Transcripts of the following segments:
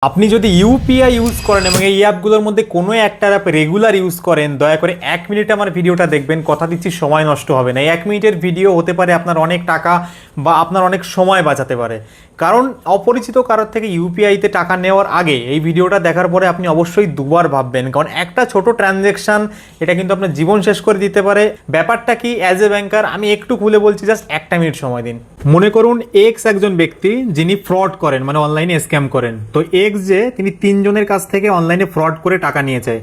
আপনি যদি UPI use করেন এবং এই অ্যাপগুলোর মধ্যে কোনো একটা অ্যাপ রেগুলার ইউজ করেন, দয়া করে 1 মিনিট আমার ভিডিওটা দেখবেন। কথা দিচ্ছি সময় নষ্ট হবে না। এই 1 মিনিটের ভিডিও হতে পারে আপনার অনেক টাকা বা আপনার অনেক সময় বাঁচাতে পারে। কারণ অপরিচিত কারোর থেকে ইউপিআইতে টাকা নেওয়ার আগে এই ভিডিওটা দেখার পরে আপনি অবশ্যই দুবার ভাববেন, কারণ একটা ছোট ট্রানজ্যাকশান এটা কিন্তু আপনার জীবন শেষ করে দিতে পারে। ব্যাপারটা কি, অ্যাজ এ ব্যাংকার আমি একটু খুলে বলছি, জাস্ট 1 মিনিট সময় দিন। মনে করুন এক্স একজন ব্যক্তি যিনি ফ্রড করেন, মানে অনলাইনে স্ক্যাম করেন। তো এক্স যে তিনি 3 জনের কাছ থেকে অনলাইনে ফ্রড করে টাকা নিয়েছে,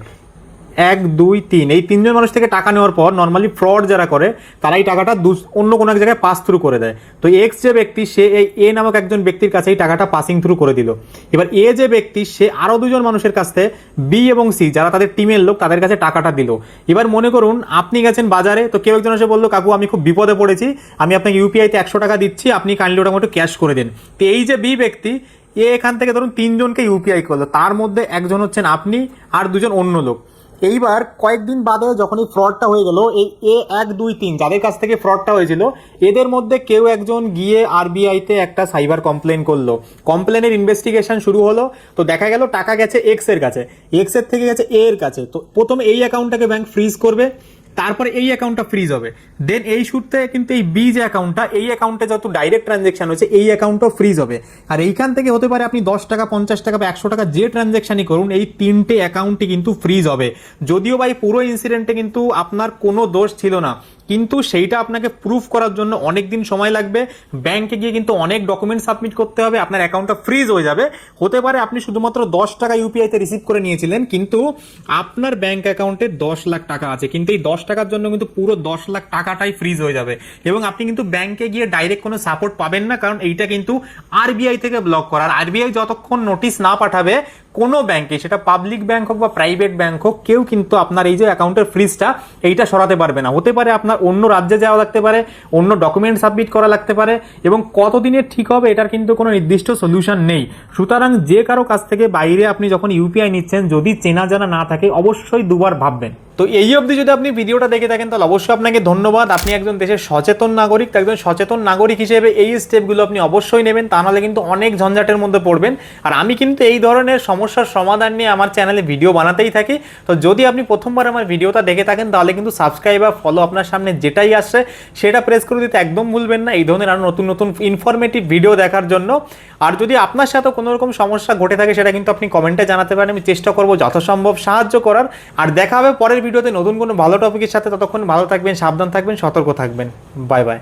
1 2 3, এই 3জন মানুষ থেকে টাকা নেওয়ার পর নর্মালি ফ্রড যারা করে তারা এই টাকাটা অন্য কোনো এক জায়গায় পাস থ্রু করে দেয়। তো এক্স যে ব্যক্তি সে এই এ নামক একজন ব্যক্তির কাছে এই টাকাটা পাসিং থ্রু করে দিল। এবার এ যে ব্যক্তি সে আরও 2জন মানুষের কাছ থেকে বি এবং সি যারা তাদের টিমের লোক তাদের কাছে টাকাটা দিল। এবার মনে করুন আপনি গেছেন বাজারে, তো কেউ একজন এসে বললো কাকু আমি খুব বিপদে পড়েছি, আমি আপনাকে ইউপিআইতে 100 টাকা দিচ্ছি, আপনি কাইন্ডলি ওটা একটু ক্যাশ করে দিন। তো এই যে বি ব্যক্তি এ এখান থেকে ধরুন 3জনকে ইউপিআই করলো, তার মধ্যে একজন হচ্ছেন আপনি আর 2জন অন্য লোক। এইবার কয়েকদিন বাদে যখন এই ফ্রডটা হয়ে গেল, এই এ 1 2 3 যাদের কাছ থেকে ফ্রডটা হয়েছিল এদের মধ্যে কেউ একজন গিয়ে আরবিআইতে একটা সাইবার কমপ্লেন করলো। কমপ্লেনের ইনভেস্টিগেশন শুরু হলো, তো দেখা গেল টাকা গেছে এক্স এর কাছে, এক্স এর থেকে গেছে এ এর কাছে। তো প্রথমে এই অ্যাকাউন্টটাকে ব্যাংক ফ্রিজ করবে, তারপরে এই অ্যাকাউন্টটা ফ্রিজ হবে। দেন এই সূত্রে কিন্তু এই বি যে অ্যাকাউন্টটা, এই অ্যাকাউন্টে যত ডাইরেক্ট ট্রানজেকশন হয়েছে এই অ্যাকাউন্টও ফ্রিজ হবে। আর এইখান থেকে হতে পারে আপনি 10 টাকা 50 টাকা বা 100 টাকা যে ট্রানজেকশনই করুন, এই 3টে অ্যাকাউন্টই কিন্তু ফ্রিজ হবে। যদিও ভাই পুরো ইনসিডেন্টে কিন্তু আপনার কোনো দোষ ছিল না, কিন্তু সেইটা আপনাকে প্রুফ করার জন্য অনেক দিন সময় লাগবে। ব্যাংকে গিয়ে কিন্তু অনেক ডকুমেন্ট সাবমিট করতে হবে, আপনার অ্যাকাউন্টটা ফ্রিজ হয়ে যাবে। হতে পারে আপনি শুধুমাত্র 10 টাকা ইউপিআইতে রিসিভ করে নিয়েছিলেন, কিন্তু আপনার ব্যাংক অ্যাকাউন্টে 10 লাখ টাকা আছে, কিন্তু এই 10 টাকার জন্য কিন্তু পুরো 10 লাখ টাকাটাই ফ্রিজ হয়ে যাবে। এবং আপনি কিন্তু ব্যাংকে গিয়ে ডাইরেক্ট কোনো সাপোর্ট পাবেন না, কারণ এইটা কিন্তু আরবিআই থেকে ব্লক করার। আরবিআই যতক্ষণ নোটিশ না পাঠাবে কোনো ব্যাংকে, সেটা পাবলিক ব্যাংক হোক বা প্রাইভেট ব্যাংক হোক, কেউ কিন্তু আপনার এই যে অ্যাকাউন্টের ফ্রিজটা এইটা সরাতে পারবে না। হতে পারে আপনার অন্য রাজ্যে যাওয়া লাগতে পারে, অন্য ডকুমেন্ট সাবমিট করা লাগতে পারে, এবং কতদিনে ঠিক হবে এটার কিন্তু কোনো নির্দিষ্ট সলিউশন নেই। সুতরাং যে কারো কাছ থেকে বাইরে আপনি যখন ইউপিআই নিচ্ছেন, যদি চেনা জানা না থাকে অবশ্যই দুবার ভাববেন। তো এই অবধি যদি আপনি ভিডিওটা দেখে থাকেন তাহলে অবশ্যই আপনাকে ধন্যবাদ। আপনি একজন দেশের সচেতন নাগরিক, তো একজন সচেতন নাগরিক হিসেবে এই স্টেপগুলো আপনি অবশ্যই নেবেন, তা নাহলে কিন্তু অনেক ঝঞ্ঝাটের মধ্যে পড়বেন। আর আমি কিন্তু এই ধরনের সমস্যার সমাধান নিয়ে আমার চ্যানেলে ভিডিও বানাতেই থাকি। তো যদি আপনি প্রথমবার আমার ভিডিওটা দেখে থাকেন তাহলে কিন্তু সাবস্ক্রাইব বা ফলো আপনার সামনে যেটাই আসছে সেটা প্রেস করে দিতে একদম ভুলবেন না, এই ধরনের আরও নতুন নতুন ইনফরমেটিভ ভিডিও দেখার জন্য। আর যদি আপনার সাথে কোনো রকম সমস্যা ঘটে থাকে সেটা কিন্তু আপনি কমেন্টে জানাতে পারেন, আমি চেষ্টা করবো যথাসম্ভব সাহায্য করার। আর দেখা হবে পরের ভিডিওতে নতুন কোনো ভালো টপিকের সাথে। ততক্ষণ ভালো থাকবেন, সাবধান থাকবেন, সতর্ক থাকবেন। Bye bye.